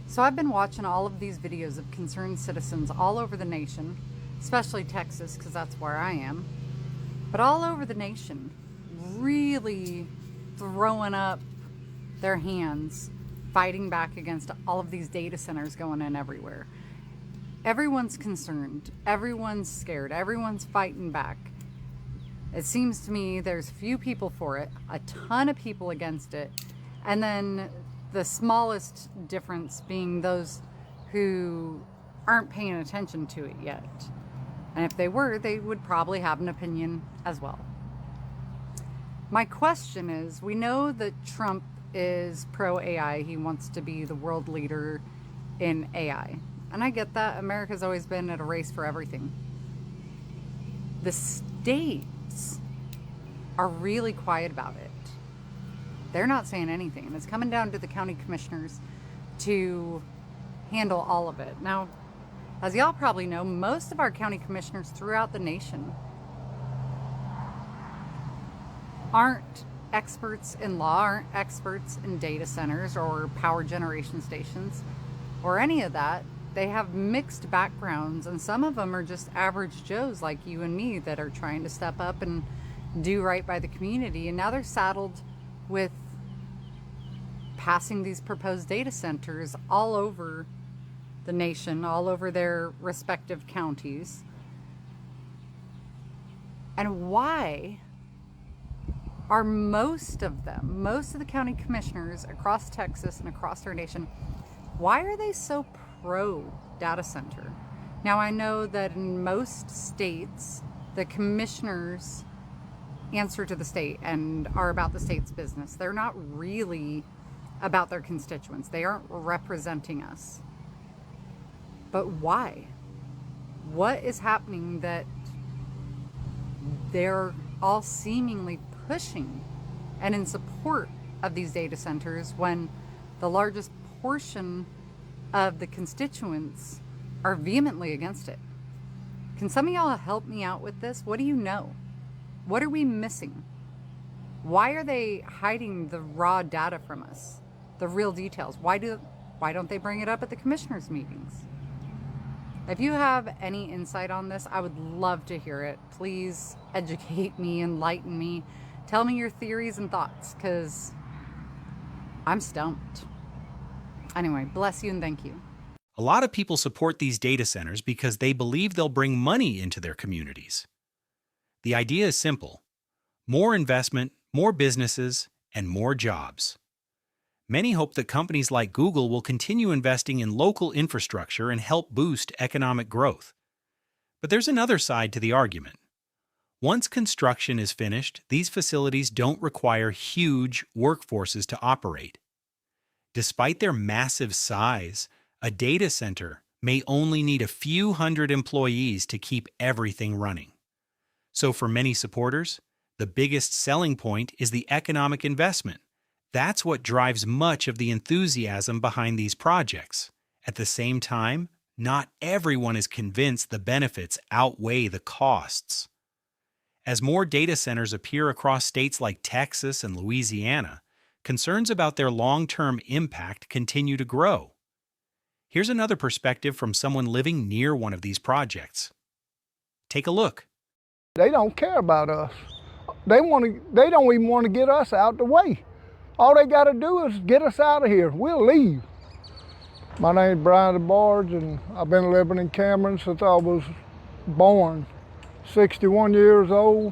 So I've been watching all of these videos of concerned citizens all over the nation, especially Texas, because that's where I am, but all over the nation, really throwing up their hands, fighting back against all of these data centers going in everywhere. Everyone's concerned, everyone's scared, everyone's fighting back. It seems to me there's few people for it, a ton of people against it, and then the smallest difference being those who aren't paying attention to it yet. And if they were, they would probably have an opinion as well. My question is, we know that Trump is pro AI. He wants to be the world leader in AI. And I get that. America's always been at a race for everything. The states are really quiet about it. They're not saying anything. And it's coming down to the county commissioners to handle all of it. Now, as y'all probably know, most of our county commissioners throughout the nation aren't experts in law, aren't experts in data centers or power generation stations or any of that. They have mixed backgrounds, and some of them are just average Joes like you and me that are trying to step up and do right by the community. And now they're saddled with passing these proposed data centers all over the nation, all over their respective counties. And why are most of the county commissioners across Texas and across our nation, why are they so pro data center? Now, I know that in most states, the commissioners answer to the state and are about the state's business. They're not really about their constituents. They aren't representing us. But why? What is happening that they're all seemingly pushing and in support of these data centers when the largest portion of the constituents are vehemently against it? Can some of y'all help me out with this? What do you know? What are we missing? Why are they hiding the raw data from us? The real details? Why don't they bring it up at the commissioners' meetings? If you have any insight on this, I would love to hear it. Please educate me, enlighten me. Tell me your theories and thoughts, because I'm stumped. Anyway, bless you and thank you. A lot of people support these data centers because they believe they'll bring money into their communities. The idea is simple: more investment, more businesses, and more jobs. Many hope that companies like Google will continue investing in local infrastructure and help boost economic growth. But there's another side to the argument. Once construction is finished, these facilities don't require huge workforces to operate. Despite their massive size, a data center may only need a few hundred employees to keep everything running. So for many supporters, the biggest selling point is the economic investment. That's what drives much of the enthusiasm behind these projects. At the same time, not everyone is convinced the benefits outweigh the costs. As more data centers appear across states like Texas and Louisiana, concerns about their long-term impact continue to grow. Here's another perspective from someone living near one of these projects. Take a look. They don't care about us. They don't even want to get us out the way. All they got to do is get us out of here. We'll leave. My name's Brian DeBarge, and I've been living in Cameron since I was born. 61 years old,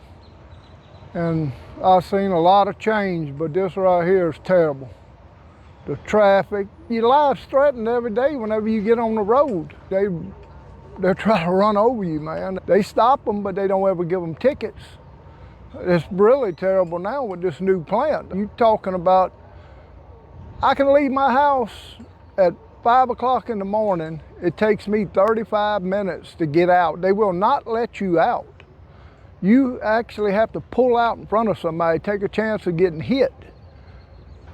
and I've seen a lot of change, but this right here is terrible. The traffic, your life's threatened every day whenever you get on the road. They're trying to run over you, man. They stop them, but they don't ever give them tickets. It's really terrible now with this new plant. You're talking about, I can leave my house at 5 o'clock in the morning. It takes me 35 minutes to get out. They will not let you out. You actually have to pull out in front of somebody, take a chance of getting hit.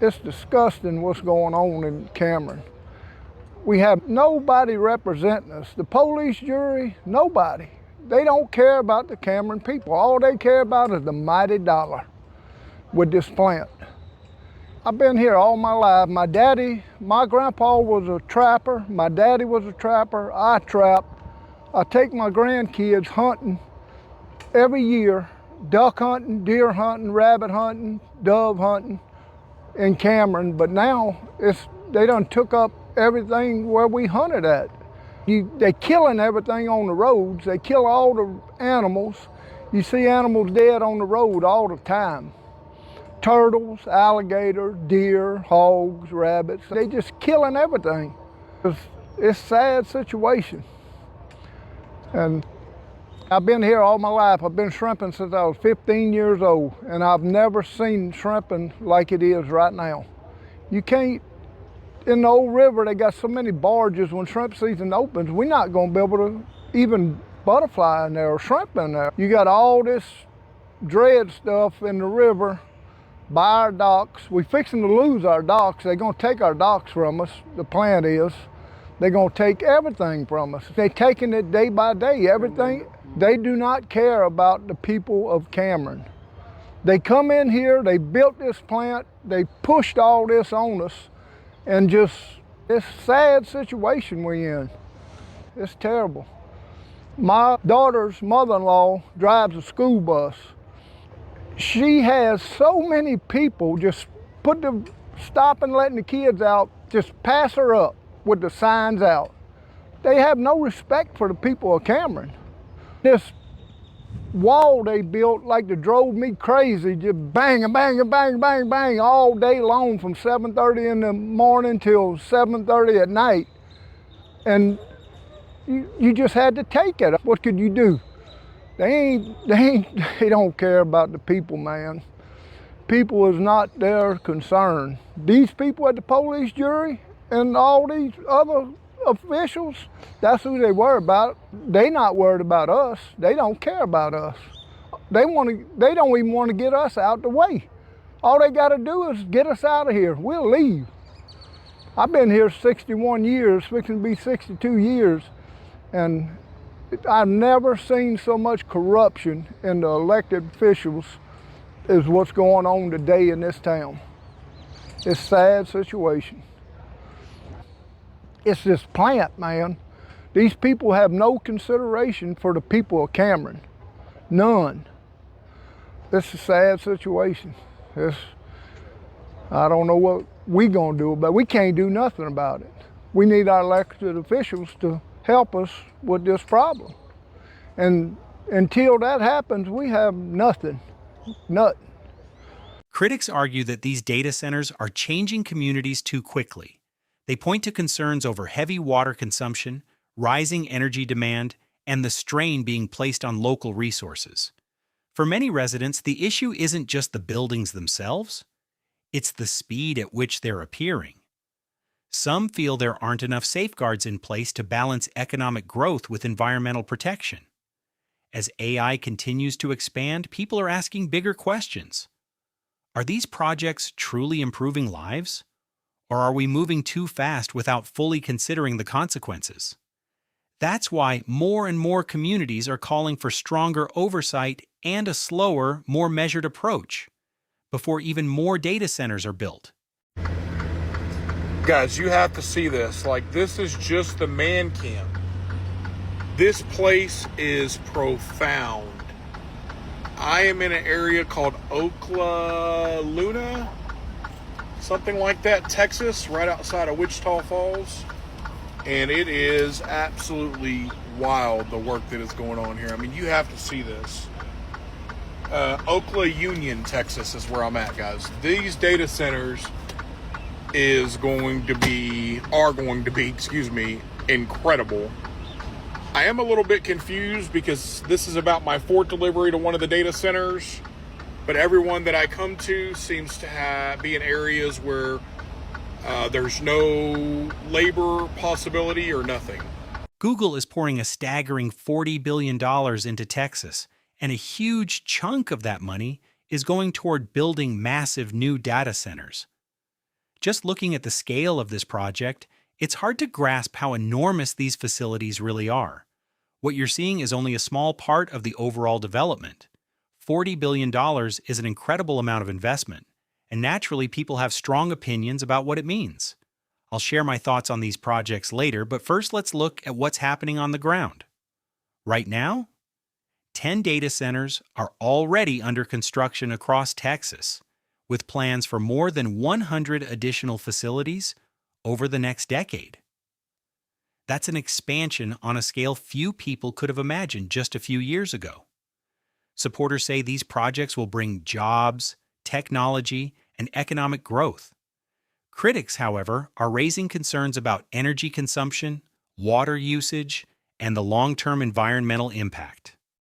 It's disgusting what's going on in Cameron. We have nobody representing us. The police jury, nobody. They don't care about the Cameron people. All they care about is the mighty dollar with this plant. I've been here all my life. My grandpa was a trapper. My daddy was a trapper. I trap. I take my grandkids hunting every year, duck hunting, deer hunting, rabbit hunting, dove hunting in Cameron. But now they done took up everything where we hunted at. They killing everything on the roads. They kill all the animals. You see animals dead on the road all the time. Turtles, alligator, deer, hogs, rabbits. They just killing everything. It's a sad situation. And I've been here all my life. I've been shrimping since I was 15 years old, and I've never seen shrimping like it is right now. You can't, in the old river, they got so many barges. When shrimp season opens, we're not gonna be able to even butterfly in there or shrimp in there. You got all this dread stuff in the river by our docks. We're fixing to lose our docks. They're gonna take our docks from us, the plan is. They're gonna take everything from us. They're taking it day by day, everything. They do not care about the people of Cameron. They come in here, they built this plant, they pushed all this on us, and just, it's a sad situation we're in. It's terrible. My daughter's mother-in-law drives a school bus. She has so many people just stopping letting the kids out, just pass her up with the signs out. They have no respect for the people of Cameron. This wall they built like that drove me crazy, just bang and bang and bang, bang, bang all day long from 7:30 in the morning till 7:30 at night. And you just had to take it. What could you do? They don't care about the people, man. People is not their concern. These people at the police jury and all these other officials, that's who they worry about. They not worried about us. They don't care about us. They don't even want to get us out the way. All they got to do is get us out of here. We'll leave. I've been here 61 years, fixing to be 62 years, and I've never seen so much corruption in the elected officials as what's going on today in this town. It's a sad situation. It's this plant, man. These people have no consideration for the people of Cameron. None. It's a sad situation. I don't know what we're gonna do about it. We can't do nothing about it. We need our elected officials to help us with this problem. And until that happens, we have nothing. Nothing. Critics argue that these data centers are changing communities too quickly. They point to concerns over heavy water consumption, rising energy demand, and the strain being placed on local resources. For many residents, the issue isn't just the buildings themselves, it's the speed at which they're appearing. Some feel there aren't enough safeguards in place to balance economic growth with environmental protection. As AI continues to expand, people are asking bigger questions. Are these projects truly improving lives? Or are we moving too fast without fully considering the consequences? That's why more and more communities are calling for stronger oversight and a slower, more measured approach before even more data centers are built. Guys, you have to see this. Like, this is just the man camp. This place is profound. I am in an area called Okaloosa, something like that, Texas, right outside of Wichita Falls. And it is absolutely wild, the work that is going on here. I mean, you have to see this. Okaloosa Union, Texas is where I'm at, guys. These data centers are going to be, incredible. I am a little bit confused because this is about my fourth delivery to one of the data centers, but everyone that I come to seems to be in areas where there's no labor possibility or nothing. Google is pouring a staggering $40 billion into Texas, and a huge chunk of that money is going toward building massive new data centers. Just looking at the scale of this project, it's hard to grasp how enormous these facilities really are. What you're seeing is only a small part of the overall development. $40 billion is an incredible amount of investment, and naturally people have strong opinions about what it means. I'll share my thoughts on these projects later, but first let's look at what's happening on the ground. Right now, 10 data centers are already under construction across Texas, with plans for more than 100 additional facilities over the next decade. That's an expansion on a scale few people could have imagined just a few years ago. Supporters say these projects will bring jobs, technology, and economic growth. Critics, however, are raising concerns about energy consumption, water usage, and the long-term environmental impact.